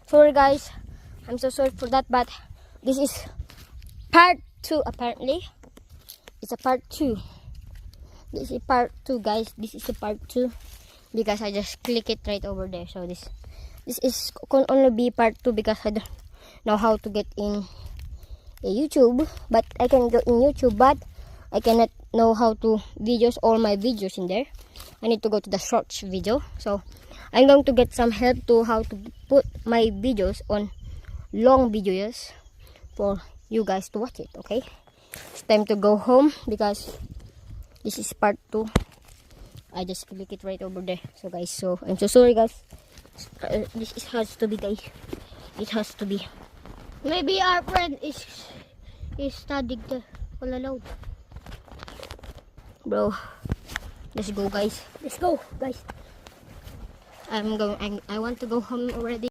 Sorry guys, I'm so sorry for that, but this is part 2 apparently. It's a part 2. This is part 2 guys. This is a part 2 because I just click it right over there. So this is can only be part 2 because I don't know how to get in a YouTube, but I can go in YouTube, but I cannot know how to videos all my videos in there. I need to go to the shorts video. So I'm going to get some help to how to put my videos on long videos for you guys to watch it. Okay, it's time to go home because this is part 2. I just click it right over there. So guys, so I'm so sorry guys. This has to be guys. It has to be. Maybe our friend is studying the all alone. Bro, let's go guys. Let's go guys. I want to go home already.